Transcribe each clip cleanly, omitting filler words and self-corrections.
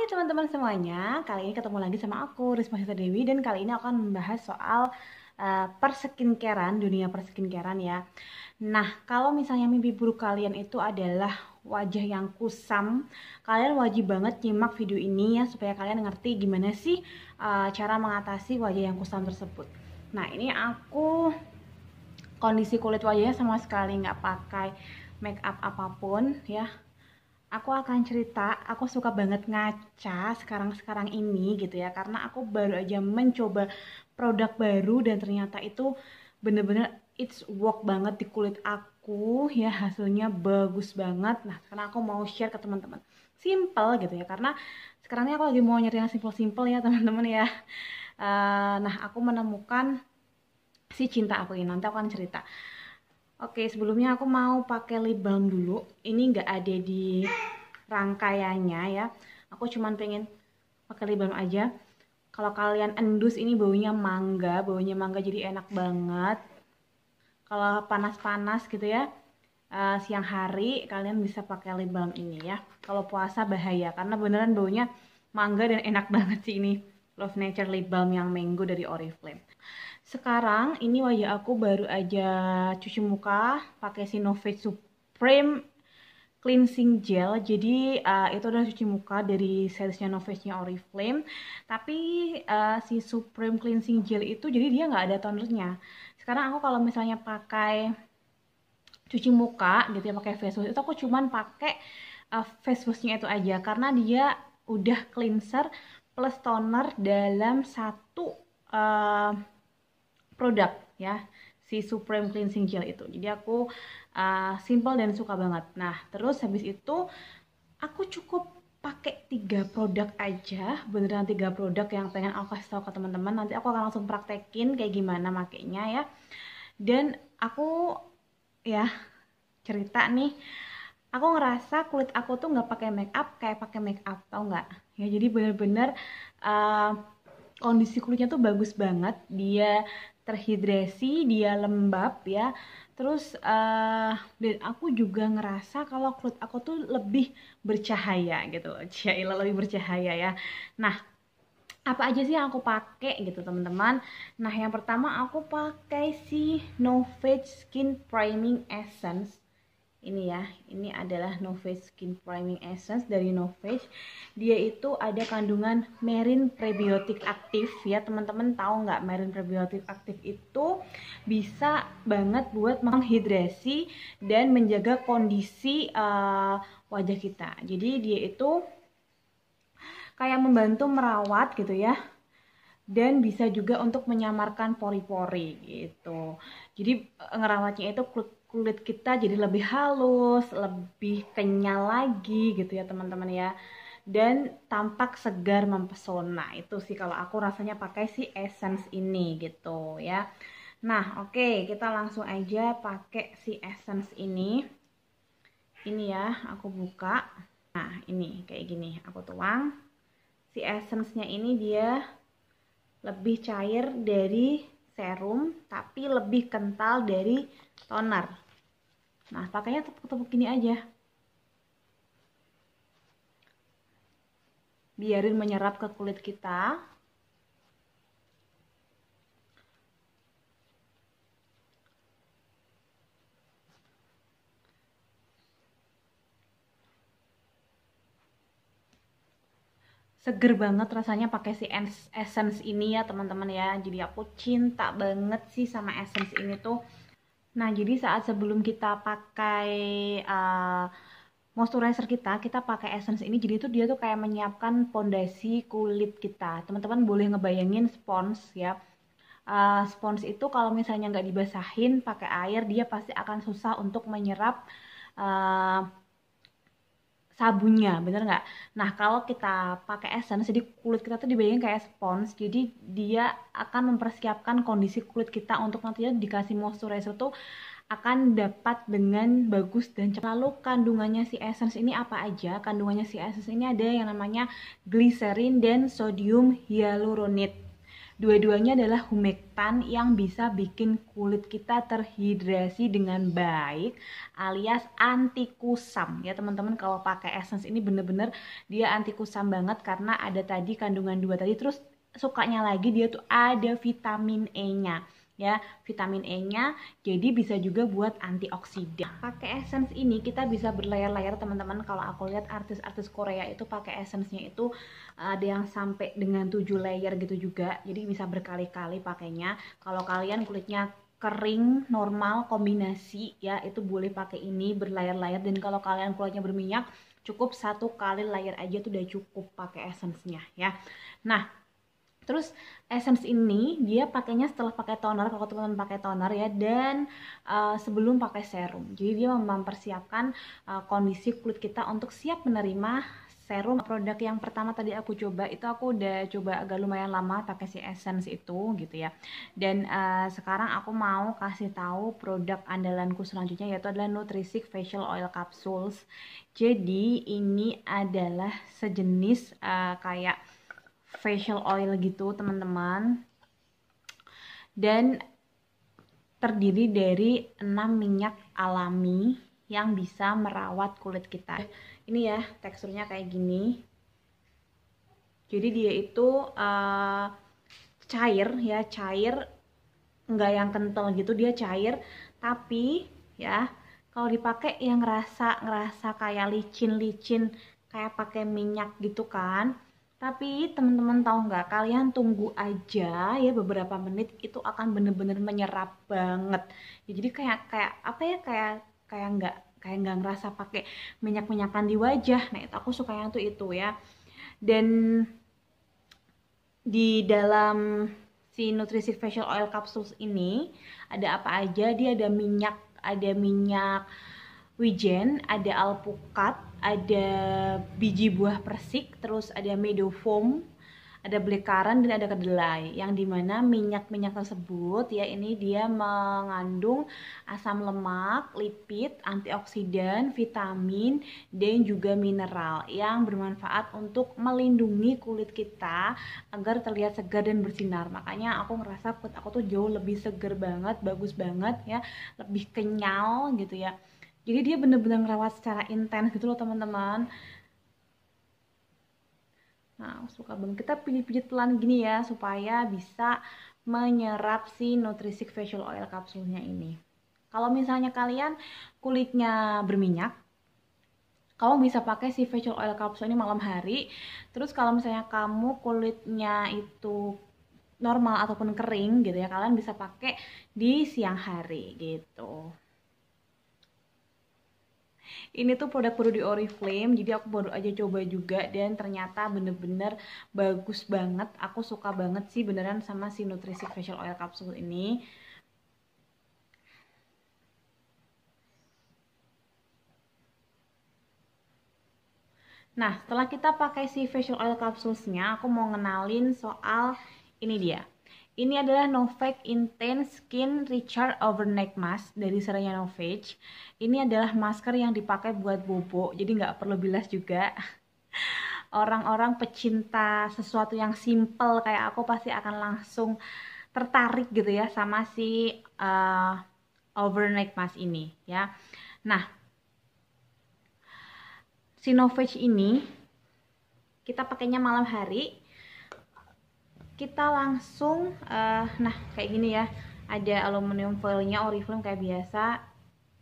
Hai teman-teman semuanya, kali ini ketemu lagi sama aku Risma Sita Dewi dan kali ini aku akan membahas soal perskincarean, dunia perskincarean ya. Nah, kalau misalnya mimpi buruk kalian itu adalah wajah yang kusam, kalian wajib banget nyimak video ini ya supaya kalian ngerti gimana sih cara mengatasi wajah yang kusam tersebut. Nah, ini aku kondisi kulit wajahnya sama sekali nggak pakai make up apapun ya. Aku akan cerita, aku suka banget ngaca sekarang-sekarang ini gitu ya, karena aku baru aja mencoba produk baru dan ternyata itu bener-bener it's work banget di kulit aku ya, hasilnya bagus banget. Nah, karena aku mau share ke teman-teman. Simple gitu ya, karena sekarang ini aku lagi mau nyari yang simple-simple ya teman-teman ya. Nah, aku menemukan si cinta aku ini, nanti aku akan cerita. Oke, sebelumnya aku mau pakai lip balm dulu. Ini nggak ada di rangkaiannya ya. Aku cuman pengen pakai lip balm aja. Kalau kalian endus ini baunya mangga jadi enak banget. Kalau panas-panas gitu ya, siang hari kalian bisa pakai lip balm ini ya. Kalau puasa bahaya karena beneran baunya mangga dan enak banget sih ini. Love Nature Lip Balm yang mango dari Oriflame. Sekarang ini wajah aku baru aja cuci muka pakai si Novage Supreme Cleansing Gel. Jadi itu adalah cuci muka dari seriesnya Novage-nya Oriflame. Tapi si Supreme Cleansing Gel itu jadi dia nggak ada tonernya. Sekarang aku kalau misalnya pakai cuci muka gitu ya pakai face wash itu aku cuman pakai face washnya itu aja karena dia udah cleanser plus toner dalam satu produk ya, si Supreme Cleansing Gel itu. Jadi aku simple dan suka banget. Nah, terus habis itu aku cukup pakai 3 produk aja, beneran 3 produk yang pengen aku kasih tahu ke teman-teman. Nanti aku akan langsung praktekin kayak gimana makainya ya. Dan aku ya cerita nih, aku ngerasa kulit aku tuh nggak pakai make up kayak pakai make up, tau nggak? Ya jadi bener-bener kondisi kulitnya tuh bagus banget, dia terhidrasi, dia lembab ya. Terus dan aku juga ngerasa kalau kulit aku tuh lebih bercahaya gitu, Cailah lebih bercahaya ya. Nah, apa aja sih yang aku pakai gitu teman-teman? Nah, yang pertama aku pakai si Novage Skin Priming Essence ini ya, ini adalah Novage Skin Priming Essence dari Novage. Dia itu ada kandungan Marine Prebiotic aktif ya, teman-teman tahu nggak? Marine Prebiotic aktif itu bisa banget buat menghidrasi dan menjaga kondisi wajah kita. Jadi dia itu kayak membantu merawat gitu ya, dan bisa juga untuk menyamarkan pori-pori gitu. Jadi ngerawatnya itu kulit kita jadi lebih halus, lebih kenyal lagi gitu ya teman-teman ya. Dan tampak segar mempesona. Itu sih kalau aku rasanya pakai si essence ini gitu ya. Nah, oke, kita langsung aja pakai si essence ini. Ini ya, aku buka. Nah, ini kayak gini, aku tuang. Si essence-nya ini dia lebih cair dari serum tapi lebih kental dari toner. Nah, pakainya tepuk-tepuk gini aja, biarin menyerap ke kulit kita. Seger banget rasanya pakai si essence ini ya teman-teman ya. Jadi aku cinta banget sih sama essence ini tuh. Nah, jadi saat sebelum kita pakai moisturizer kita pakai essence ini. Jadi itu dia tuh kayak menyiapkan pondasi kulit kita. Teman-teman boleh ngebayangin spons ya. Spons itu kalau misalnya nggak dibasahin pakai air, dia pasti akan susah untuk menyerap sabunnya, bener nggak? Nah, kalau kita pakai essence, jadi kulit kita tuh dibayangin kayak spons, jadi dia akan mempersiapkan kondisi kulit kita untuk nantinya dikasih moisturizer tuh akan dapat dengan bagus dan cepat. Lalu kandungannya si essence ini apa aja? Kandungannya si essence ini ada yang namanya glycerin dan sodium hyaluronate. Dua-duanya adalah humektan yang bisa bikin kulit kita terhidrasi dengan baik alias anti kusam ya teman-teman. Kalau pakai essence ini bener-bener dia anti kusam banget karena ada tadi kandungan 2 tadi, terus sukanya lagi dia tuh ada vitamin E-nya ya, vitamin E-nya jadi bisa juga buat antioksidan. Pakai essence ini kita bisa berlayar-layar teman-teman. Kalau aku lihat artis-artis Korea itu pakai essence-nya itu ada yang sampai dengan 7 layer gitu juga, jadi bisa berkali-kali pakainya. Kalau kalian kulitnya kering normal kombinasi ya, itu boleh pakai ini berlayar-layar. Dan kalau kalian kulitnya berminyak, cukup 1 kali layer aja tuh udah cukup pakai essence-nya ya. Nah, terus essence ini dia pakainya setelah pakai toner, kalau teman-teman pakai toner ya, dan sebelum pakai serum. Jadi dia mempersiapkan kondisi kulit kita untuk siap menerima serum. Produk yang pertama tadi aku coba itu aku udah coba agak lumayan lama pakai si essence itu gitu ya. Dan sekarang aku mau kasih tahu produk andalanku selanjutnya, yaitu adalah Nutrisik Facial Oil Capsules. Jadi ini adalah sejenis kayak facial oil gitu teman-teman, dan terdiri dari 6 minyak alami yang bisa merawat kulit kita. Ini ya teksturnya kayak gini, jadi dia itu cair ya, cair, enggak yang kental gitu, dia cair tapi ya kalau dipakai yang ngerasa kayak licin-licin, kayak pakai minyak gitu kan. Tapi teman-teman tahu nggak, kalian tunggu aja ya beberapa menit, itu akan bener-bener menyerap banget ya. Jadi kayak kayak apa ya, kayak nggak ngerasa pakai minyak-minyakan di wajah. Nah itu aku sukanya tuh itu ya. Dan di dalam si Nutrisik Facial Oil Capsules ini ada apa aja? Dia ada minyak wijen, ada alpukat, ada biji buah persik, terus ada meadow foam, ada blackcurrant, dan ada kedelai. Yang dimana minyak-minyak tersebut ya ini dia mengandung asam lemak, lipid, antioksidan, vitamin, dan juga mineral yang bermanfaat untuk melindungi kulit kita agar terlihat segar dan bersinar. Makanya aku ngerasa kulit aku tuh jauh lebih segar banget, bagus banget ya, lebih kenyal gitu ya. Jadi dia bener-bener ngerawat secara intens gitu loh teman-teman. Nah, suka banget. Kita pijit-pijit pelan gini ya, supaya bisa menyerap si Nutrisik Facial Oil Capsule-nya ini. Kalau misalnya kalian kulitnya berminyak, kamu bisa pakai si Facial Oil Capsule ini malam hari. Terus kalau misalnya kamu kulitnya itu normal ataupun kering gitu ya, kalian bisa pakai di siang hari gitu. Ini tuh produk baru di Oriflame, jadi aku baru aja coba juga dan ternyata bener-bener bagus banget. Aku suka banget sih beneran sama si Nutrisik Facial Oil Capsule ini. Nah, setelah kita pakai si facial oil capsules-nya, aku mau ngenalin soal ini dia. Ini adalah Novage Intense Skin Recharge Overnight Mask dari seranya Novage. Ini adalah masker yang dipakai buat bobo, jadi nggak perlu bilas juga. Orang-orang pecinta sesuatu yang simple kayak aku pasti akan langsung tertarik gitu ya sama si overnight mask ini ya. Nah, si Novage ini kita pakainya malam hari, kita langsung nah kayak gini ya, ada aluminium foilnya Oriflame kayak biasa.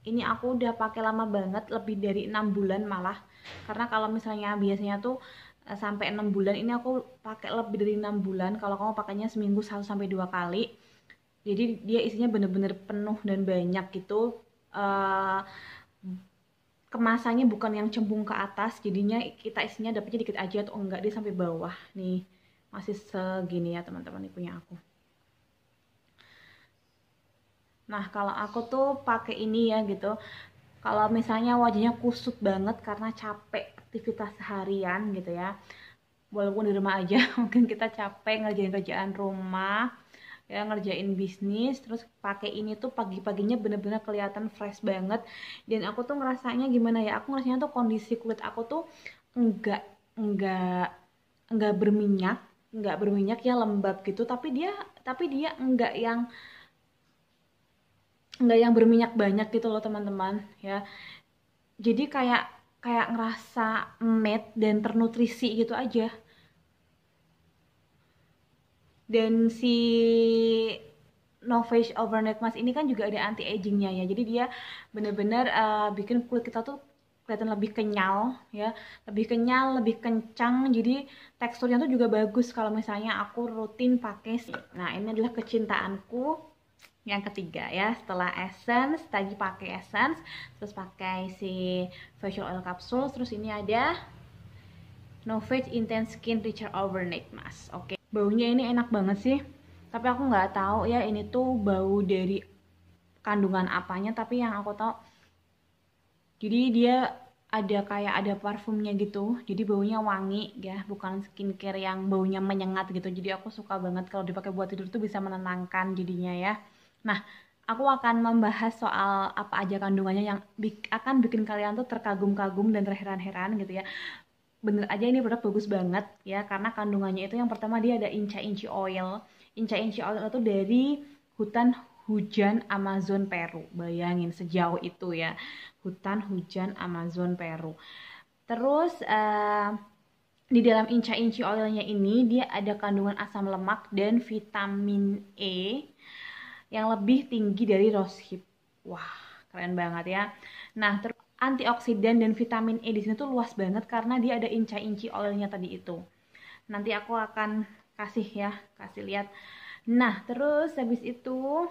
Ini aku udah pakai lama banget, lebih dari 6 bulan malah, karena kalau misalnya biasanya tuh sampai 6 bulan, ini aku pakai lebih dari 6 bulan. Kalau kamu pakainya seminggu 1-2 kali, jadi dia isinya bener-bener penuh dan banyak gitu. Kemasannya bukan yang cembung ke atas, jadinya kita isinya dapetnya dikit aja atau enggak, dia sampai bawah nih, masih segini ya teman-teman, ini punya aku. Nah kalau aku tuh pakai ini ya gitu, kalau misalnya wajahnya kusut banget karena capek aktivitas seharian gitu ya, walaupun di rumah aja mungkin kita capek ngerjain kerjaan rumah ya, ngerjain bisnis, terus pakai ini tuh pagi-paginya bener-bener kelihatan fresh banget. Dan aku tuh ngerasanya gimana ya, aku ngerasanya tuh kondisi kulit aku tuh enggak enggak enggak berminyak nggak berminyak ya, lembab gitu, tapi dia nggak yang berminyak banyak gitu loh teman-teman ya. Jadi kayak kayak ngerasa matte dan ternutrisi gitu aja. Dan si No Face Overnight Mask ini kan juga ada anti agingnya ya. Jadi dia bener-bener bikin kulit kita tuh kelihatan lebih kenyal ya, lebih kenyal, lebih kencang. Jadi teksturnya tuh juga bagus kalau misalnya aku rutin pakai. Nah, ini adalah kecintaanku yang ketiga ya. Setelah essence, tadi pakai essence, terus pakai si facial oil capsule, terus ini ada No Face Intense Skin Richer Overnight Mask. Oke. Baunya ini enak banget sih. Tapi aku nggak tahu ya ini tuh bau dari kandungan apanya. Tapi yang aku tahu, jadi dia ada kayak ada parfumnya gitu. Jadi baunya wangi ya, bukan skincare yang baunya menyengat gitu. Jadi aku suka banget kalau dipakai buat tidur tuh bisa menenangkan jadinya ya. Nah, aku akan membahas soal apa aja kandungannya yang akan bikin kalian tuh terkagum-kagum dan terheran-heran gitu ya. Bener aja ini produk bagus banget ya, karena kandungannya itu yang pertama dia ada inca inci oil. Inca inci oil itu dari hutan hujan Amazon Peru. Bayangin sejauh itu ya, hutan hujan Amazon Peru. Terus di dalam inca inci oilnya ini dia ada kandungan asam lemak dan vitamin E yang lebih tinggi dari rosehip. Wah, keren banget ya. Nah, terus antioksidan dan vitamin E di sini tuh luas banget karena dia ada inca-inci oilnya tadi itu. Nanti aku akan kasih ya, kasih lihat. Nah, terus habis itu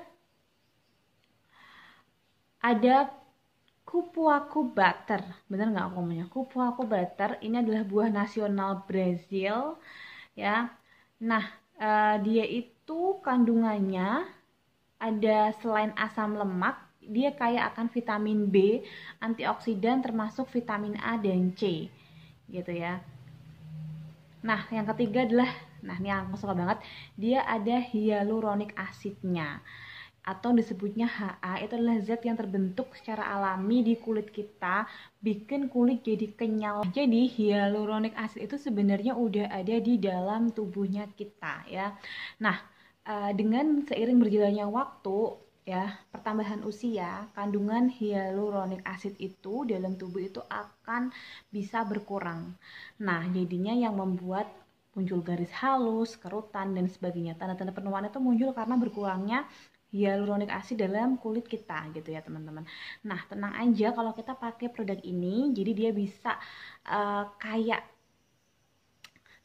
ada kupuaku butter. Bener nggak aku ngomongnya? Kupuaku butter ini adalah buah nasional Brazil ya. Nah, dia itu kandungannya ada selain asam lemak, dia kaya akan vitamin B, antioksidan termasuk vitamin A dan C gitu ya. Nah, yang ketiga adalah, nah ini yang aku suka banget, dia ada hyaluronic acidnya atau disebutnya HA. Itu adalah zat yang terbentuk secara alami di kulit kita, bikin kulit jadi kenyal. Jadi hyaluronic acid itu sebenarnya udah ada di dalam tubuhnya kita ya. Nah, dengan seiring berjalannya waktu ya, pertambahan usia, kandungan hyaluronic acid itu dalam tubuh itu akan bisa berkurang. Nah, jadinya yang membuat muncul garis halus, kerutan dan sebagainya. Tanda-tanda penuaan itu muncul karena berkurangnya hyaluronic acid dalam kulit kita gitu ya teman-teman. Nah, tenang aja kalau kita pakai produk ini, jadi dia bisa kayak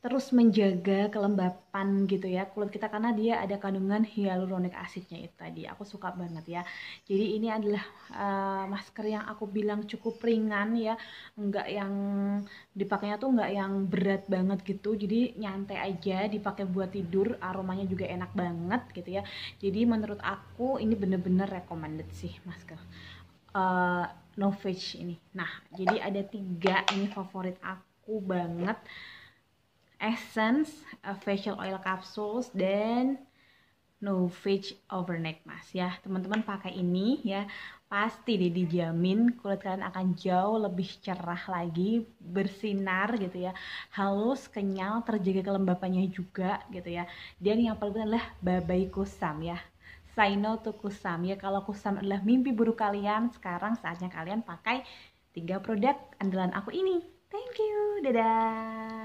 terus menjaga kelembapan gitu ya kulit kita karena dia ada kandungan hyaluronic acidnya itu tadi. Aku suka banget ya. Jadi ini adalah masker yang aku bilang cukup ringan ya, enggak yang dipakainya tuh enggak yang berat banget gitu. Jadi nyantai aja dipakai buat tidur, aromanya juga enak banget gitu ya. Jadi menurut aku ini bener-bener recommended sih masker No Face ini. Nah, jadi ada 3 ini favorit aku banget. Essence, facial oil capsules, dan No Face Overnight Mask ya. Teman-teman pakai ini ya, pasti deh dijamin kulit kalian akan jauh lebih cerah lagi, bersinar gitu ya, halus, kenyal, terjaga kelembapannya juga gitu ya. Dan yang paling penting adalah babai kusam ya. Say no to kusam ya. Kalau kusam adalah mimpi buruk kalian, sekarang saatnya kalian pakai 3 produk andalan aku ini. Thank you, dadah.